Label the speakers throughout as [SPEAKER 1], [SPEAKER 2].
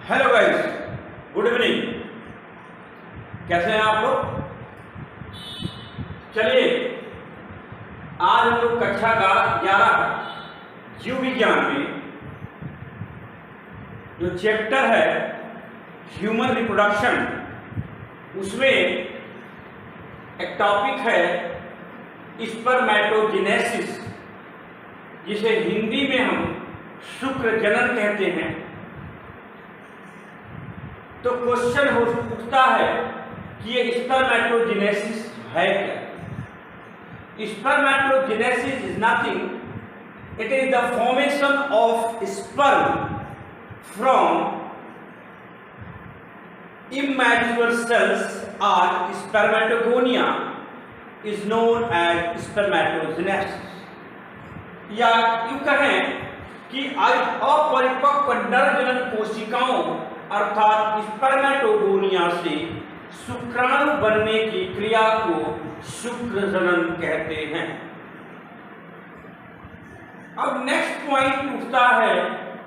[SPEAKER 1] Hello guys, good evening. कैसे हैं आप लोग? चलिए, आज हम लोग कक्षा 11 जीव विज्ञान में जो चैप्टर है ह्यूमन रिप्रोडक्शन, उसमें एक टॉपिक है स्पर्मेटोजेनेसिस, जिसे हिंदी में हम शुक्र जनन कहते हैं। तो क्वेश्चन उठता है कि ये स्पर्मेटोजेनेसिस है क्या? Spermatogenesis is nothing, it is the formation of sperm from immature cells or spermatogonia is known as spermatogenesis। या यूं कहें कि अपरिपक्व नरजनन कोशिकाओं अर्थात स्पर्मेटोगोनिया से शुक्राणु बनने की क्रिया को शुक्र जनन कहते हैं। अब नेक्स्ट पॉइंट उठता है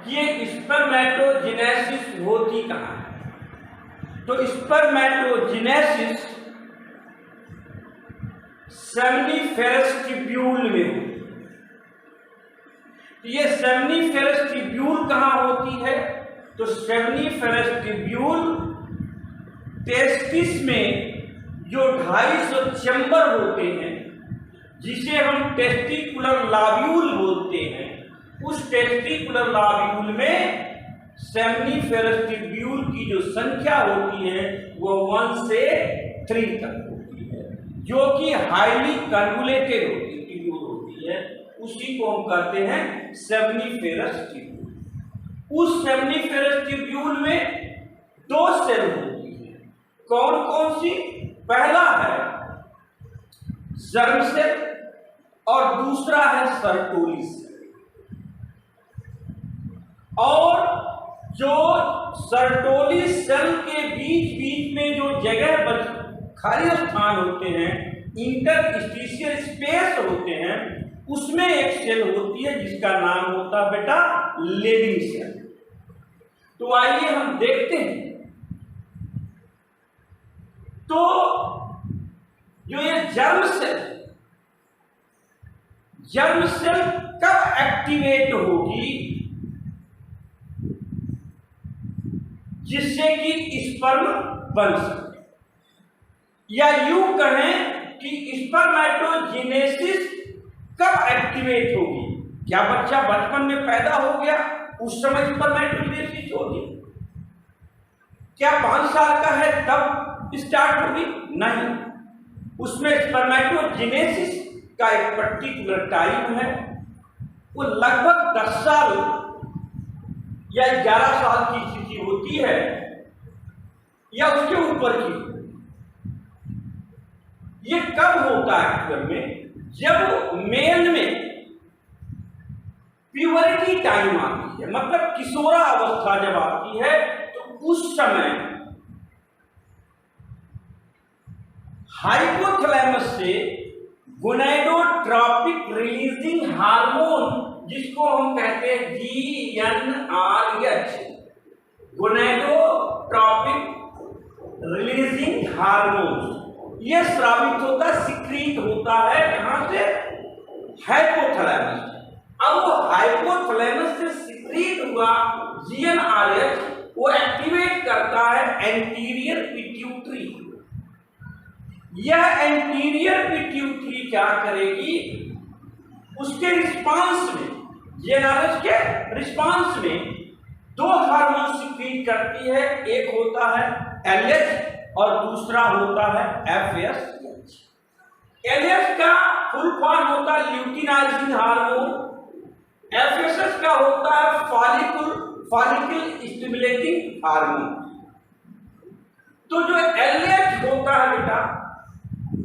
[SPEAKER 1] कि ये स्पर्मेटोजेनेसिस होती कहाँ है? तो स्पर्मेटोजेनेसिस सेमनीफेरस ट्यूब्यूल में होती है। ये सेमनीफेरस ट्यूब्यूल कहाँ होती है? तो सेमनीफेरस ट्यूब्यूल टेस्टिस में जो 250 चैम्बर होते हैं, जिसे हम टेस्टिकुलर लाब्यूल बोलते हैं, उस टेस्टिकुलर लाब्यूल में सेमनीफेरस ट्यूब्यूल की जो संख्या होती है वो 1 से 3 तक होती है, जो कि हाईली कन्वोलेटेड ट्यूब्यूल होती है। उसी को हम कहते हैं सेमनीफेरस ट्यूब्यूल। उस सेमनीफेरस ट्यूब्यूल में 2 सेल होती है। कौन कौन सी? पहला है जर्म सेल और दूसरा है सर्टोली सेल। और जो सर्टोली सेल के बीच बीच में जो जगह खाली स्थान होते हैं, इंटरस्टिशियल स्पेस होते हैं, उसमें एक सेल होती है जिसका नाम होता है बेटा लेडिंग सेल। तो आइए हम देखते हैं। तो जो ये जर्म सेल कब एक्टिवेट होगी जिससे कि स्पर्म बन सके? या यूं कहें कि स्पर्मेटोजेनेसिस कब एक्टिवेट होगी? क्या बच्चा बचपन में पैदा हो गया उस समय स्पर्मेटोजेनेसिस होगी? क्या 5 साल का है तब स्टार्ट होगी? नहीं, उसमें स्पर्मेटोजेनेसिस का एक पर्टिकुलर टाइम है। वो लगभग 10 साल या 11 साल की स्थिति होती है या उसके ऊपर की। ये कब होता है एक्चुअल में? जब मेल में प्यूबरिटी टाइम आती है, मतलब किशोरा अवस्था जब आती है, तो उस समय हाइपोथैलेमस से गोनेडोट्रोपिक रिलीजिंग हार्मोन, जिसको हम कहते हैं GnRH, गोनेडोट्रोपिक रिलीजिंग हार्मोन, ये स्रावित होता है, सिक्रीट होता है कहां से? हाइपोथैलेमस। अब वो हाइपोथैलेमस से सिक्रीट हुआ GnRH, वो एक्टिवेट करता है एंटीरियर पिट्यूटरी। यह एंटीरियर पिट्यूटरी क्या करेगी? उसके रिस्पांस में, GnRH के रिस्पांस में 2 हार्मोन सिक्रीट करती है। एक होता है LH और दूसरा होता है FSH। LH का फुल फॉर्म होता है ल्यूटिनाइजिंग हार्मोन, FSH का होता है फॉलिकल स्टिमुलेटिंग हार्मोन। तो जो LH होता है बेटा,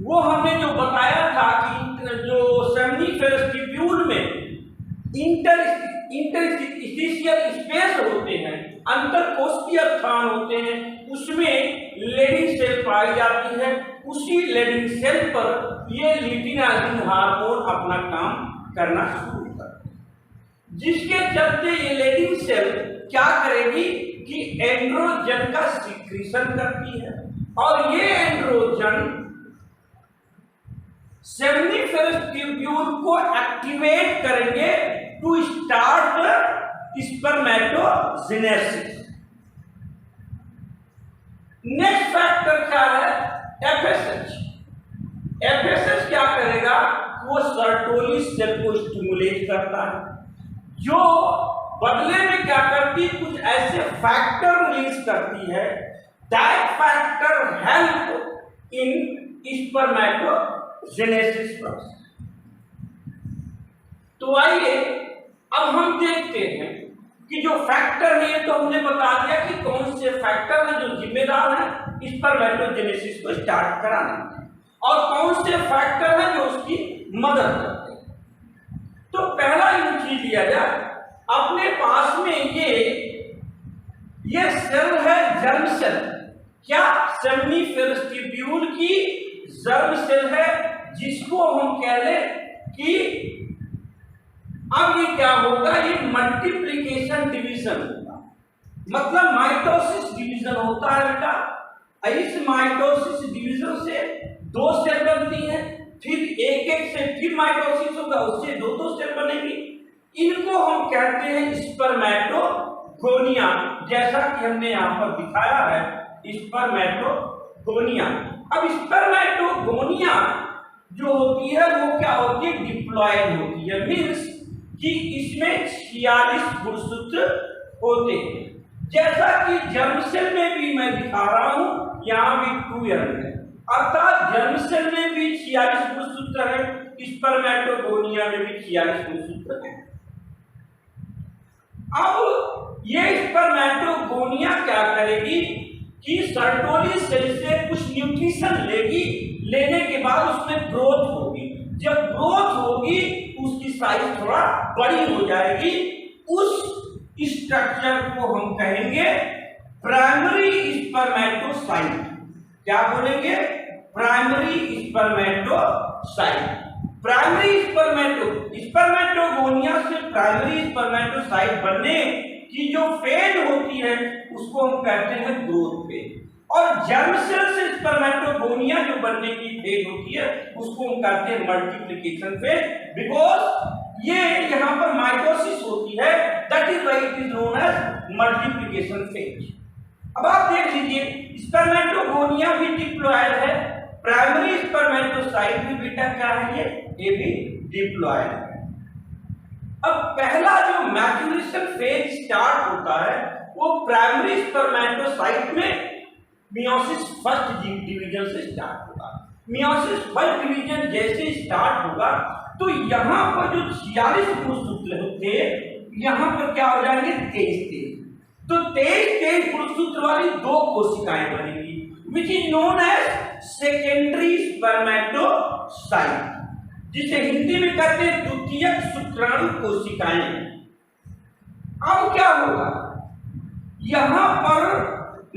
[SPEAKER 1] वो हमने जो बताया था कि जो सेमनीफेरस ट्यूब्यूल में इंटरस्टिशियल स्पेस होते हैं, अंतरकोशिकीय स्थान होते हैं, उसमें लेडिंग सेल पाई जाती है। उसी लेडिंग सेल पर ये ल्यूटिनाइजिंग हार्मोन अपना काम करना शुरू करता है, जिसके चलते ये लेडिंग सेल क्या करेगी कि एंड्रोजन का सीक्रेशन करती है और ये एंड्रोजन सेमनीफेरस ट्यूब्यूल को एक्टिवेट करेंगे to start spermatogenesis. Next factor क्या है? एफएसएच। एफएसएच क्या करेगा? वो सर्टोली सेल को स्टिमुलेट करता है, जो बदले में क्या करती है? कुछ ऐसे फैक्टर रिलीज करती है, that factor help in spermatogenesis process. तो आइए अब हम देखते हैं कि जो फैक्टर है, तो हमने बता दिया कि कौन से फैक्टर हैं जो जिम्मेदार हैं स्पर्मेटोजेनेसिस को स्टार्ट कराने में, और कौन से फैक्टर हैं जो उसकी मदद करते हैं। तो पहला यूनिट लिया जाए, अपने पास में ये सेल है जर्म सेल। क्या? सेमनीफेरस ट्यूब्यूल की जर्म सेल है, जिसको हम कह ले कि अब ये क्या होगा? ये मल्टीप्लिकेशन डिवीजन होगा, मतलब माइटोसिस डिवीजन होता है बेटा। इस माइटोसिस डिवीजन से दो सेल बनती हैं, फिर एक एक से फिर माइटोसिस होगा, उससे दो दो सेल बनेगी। इनको हम कहते हैं स्पर्मेटोगोनिया, जैसा कि हमने यहाँ पर दिखाया है स्पर्मेटोगोनिया। अब स्पर्मेटोगोनिया जो होती है वो क्या होती है? डिप्लॉयड होती है, मीन्स कि इसमें 46 गुणसूत्र होते हैं, जैसा कि जर्म सेल में भी मैं दिखा रहा हूं, यहाँ भी 2n है, अर्थात जर्म सेल में भी 46 गुणसूत्र है, स्पर्मेटोगोनिया में भी 46 गुणसूत्र है। अब ये स्पर्मेटोगोनिया क्या करेगी कि सर्टोली सेल से कुछ न्यूट्रिशन लेगी, लेने के बाद उसमें ग्रोथ होगी। जब ग्रोथ होगी उसकी साइज थोड़ा बड़ी हो जाएगी, उस स्ट्रक्चर को हम कहेंगे प्राइमरी स्पर्मेटोसाइट। क्या बोलेंगे? Primary spermatocyte. प्राइमरी स्पर्मेटोगोनिया से प्राइमरी स्पर्मेटोसाइट बनने की जो फेज होती है उसको हम कहते हैं ग्रोथ फेज, और जर्म सेल से स्पर्मेटोगोनिया जो बनने की फेज होती है उसको हम कहते हैं मल्टीप्लिकेशन फेज, बिकॉज ये यहाँ पर माइटोसिस होती है, that is why it is known as multiplication phase. अब आप देख लीजिए स्पर्मेटोगोनिया भी डिप्लॉयड है, प्राइमरी स्पर्मेटोसाइट भी बेटा क्या है? ये भी डिप्लॉयड है। अब पहला जो मैच्योरेशन फेज स्टार्ट होता है वो प्राइमरी स्पर्मेटोसाइट में मियोसिस फर्स्ट डिवीजन से स्टार्ट होगा। मियोसिस फर्स्ट डिवीजन जैसे स्टार्ट होगा तो यहाँ पर जो 46 गुणसूत्र होते यहाँ पर क्या हो जाएंगे? 23। तो 23 गुणसूत्र वाली दो कोशिकाएं बनेगी, which is known as secondary spermatocyte, जिसे हिंदी में कहते हैं द्वितीयक शुक्राणु कोशिकाएं। अब क्या होगा? यहां पर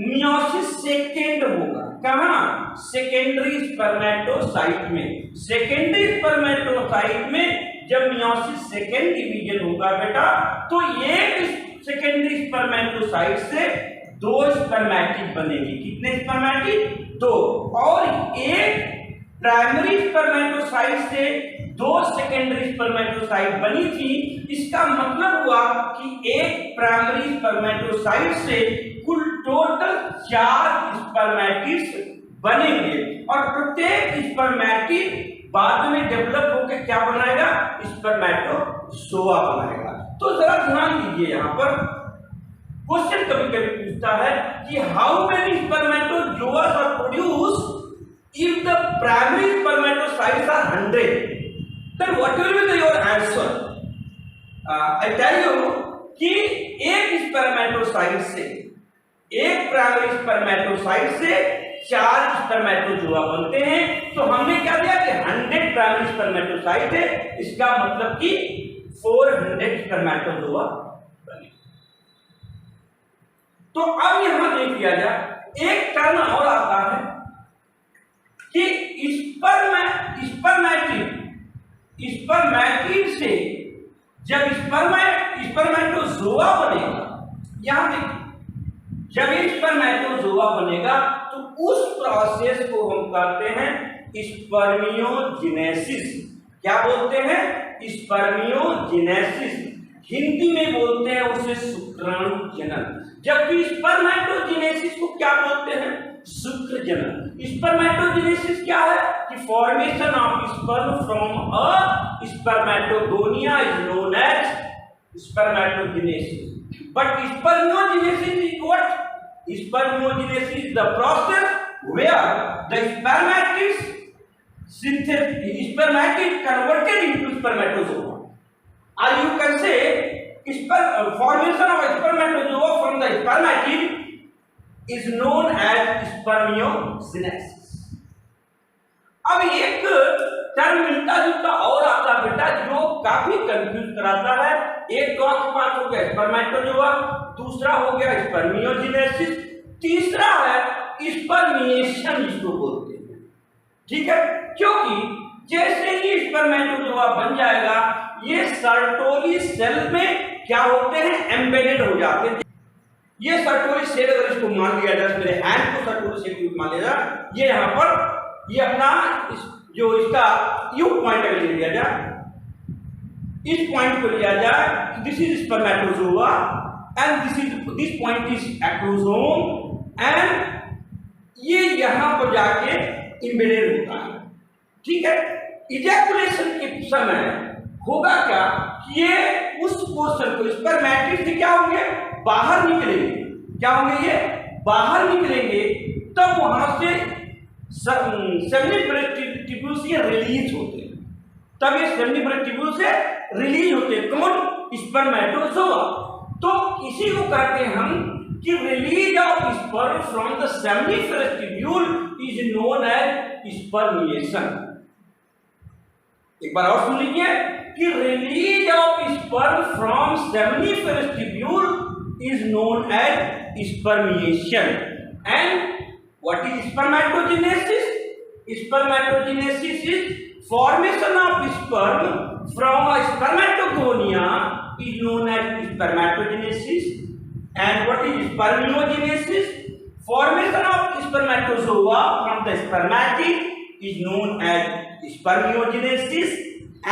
[SPEAKER 1] मियोसिस सेकेंड होगा। कहां? सेकेंडरी स्पर्मेटोसाइट में। सेकेंडरी स्पर्मेटोसाइट में जब मियोसिस सेकेंड डिवीजन होगा बेटा, तो एक सेकेंडरी स्पर्मेटोसाइट से दो स्पर्मेटिड बनेगी। कितने स्पर्मेटिड? दो। और एक प्राइमरी स्पर्मेटोसाइट से दो सेकेंडरी स्पर्मेटोसाइट बनी थी। इसका मतलब हुआ कि एक प्राइमरी स्पर्मेटोसाइट से कुल टोटल 4 स्पर्मेटिड्स बनेंगे, और प्रत्येक स्पर्मेटिड बाद में डेवलप होकर क्या बनाएगा? स्पर्मेटोजोआ बनाएगा। तो जरा ध्यान दीजिए, यहाँ पर क्वेश्चन कभी कभी पूछता है कि how many spermatozoa are produce if the primary spermatocytes are 100, then what will be your answer? I tell you कि एक स्पर्मेटोसाइट से, एक प्राइमरी स्पर्मेटोसाइट से 4 स्पर्मेटोजोआ बनते हैं। तो हमने क्या दिया कि 100 प्राइमरी स्पर्मेटोसाइट है, इसका मतलब कि 400 स्पर्मेटोजोआ बने। तो अब यहां देख लिया जाए, एक टर्म और आता है कि स्पर्मेटिड से जब स्पर्मेटोजोआ बनेगा, यहां देखिए जब स्पर्मेटोजोआ बनेगा तो उस प्रोसेस को हम कहते हैं स्पर्मियोजेनेसिस। क्या बोलते हैं? स्पर्मियोजेनेसिस। हिंदी में बोलते हैं उसे शुक्राणु जनन, जबकि स्पर्मेटोजेनेसिस को क्या बोलते हैं? शुक्र जनन। स्पर्मेटोजेनेसिस क्या है कि formation of sperm from a spermatogonia is known as spermatogenesis. But spermiogenesis is what? Spermiogenesis is the process where the spermatid converted into spermatozoa, or you can say formation of spermatozoa from the spermatid is known as spermiogenesis. अब एक term मिलता जुलता और आता बेटा जो काफी confuse कराता है। एक तो आपके पास हो गया स्पर्मेटोजोआ, दूसरा हो गया स्पर्मियोजेनेसिस, तीसरा है स्पर्मिएशन जिसको बोलते हैं। ठीक है, क्योंकि जैसे ही स्पर्मेटोजोआ बन जाएगा ये सर्टोली सेल में क्या होते हैं? एम्बेडेड हो जाते हैं। ये सर्टोली सेल अगर इसको मान लिया जाए, मेरे हैंड को सर्टोली सेल मान लिया जाए, ये यहाँ पर ये अपना जो इसका यू पॉइंट अगर लिया जाए, इस पॉइंट को लिया जाए, this is spermatozoa and this point is ectosome and ये यहां पर जाके इम्बेडेड होता है। ठीक है, इजैकुलेशन के समय होगा क्या कि ये उस पोर्शन को स्पर्मेटिड से क्या होंगे? बाहर निकलेंगे। क्या होंगे? ये बाहर निकलेंगे, तब वहां से सेमिनिफरस ट्यूब्यूल से रिलीज होते हैं। तब ये सेमिनिफरस ट्यूब्यूल से रिलीज होते हैं। कौन? स्पर्मेटोजोआ। तो इसी को कहते हैं हम कि release of sperm from the seminiferous tubule is known as spermiation. एक बार और सुन लीजिए कि release of sperm from seminiferous tubule is known as spermiation. And what is spermatogenesis? Spermatogenesis is formation of sperm from a spermatogonia is known as spermatogenesis. And what is spermiogenesis? Formation of spermatozoa from the spermatid is known as spermiogenesis.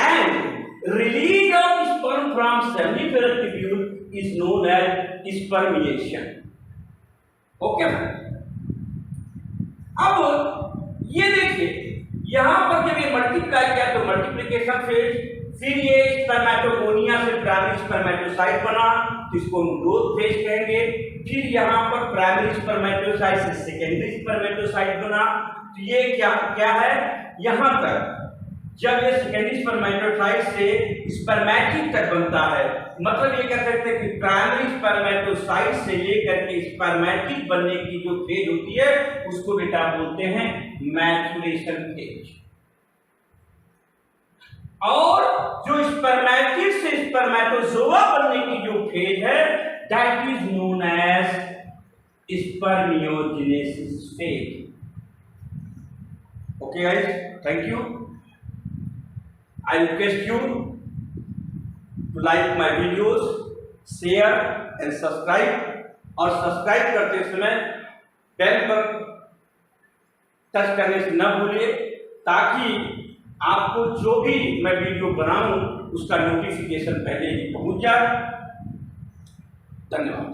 [SPEAKER 1] And release of sperm from seminiferous tubule is known as spermiation. Okay, man? अब ये देखिए यहां पर जब ये multiply किया तो multiplication phase, फिर ये स्पर्मेटोगोनिया से प्राइमरी स्पर्मेटोसाइट बना तो इसको हम ग्रोथ फेज कहेंगे। फिर यहां पर प्राइमरी स्पर्मेटोसाइट से सेकेंडरी स्पर्मेटोसाइट बना तो ये क्या क्या है? यहां तक जब ये सेकेंडरी स्पर्मेटोसाइट से स्पर्मेटिड तक बनता है, मतलब ये कह सकते हैं कि प्राइमरी स्पर्मेटोसाइट से लेकर के स्पर्मेटिड बनने की जो फेज होती है उसको बेटा बोलते हैं मैचुरेशन फेज। और जो स्पर्मेटिड से स्पर्मेटोजोआ बनने की जो फेज है that is known as spermiogenesis phase. Okay guys, thank you. I request you to like my videos, share and subscribe, और सब्सक्राइब करते समय बेल पर टच करने से न भूलिए ताकि आपको जो भी मैं वीडियो बनाऊं उसका नोटिफिकेशन पहले ही पहुंच जाए। धन्यवाद।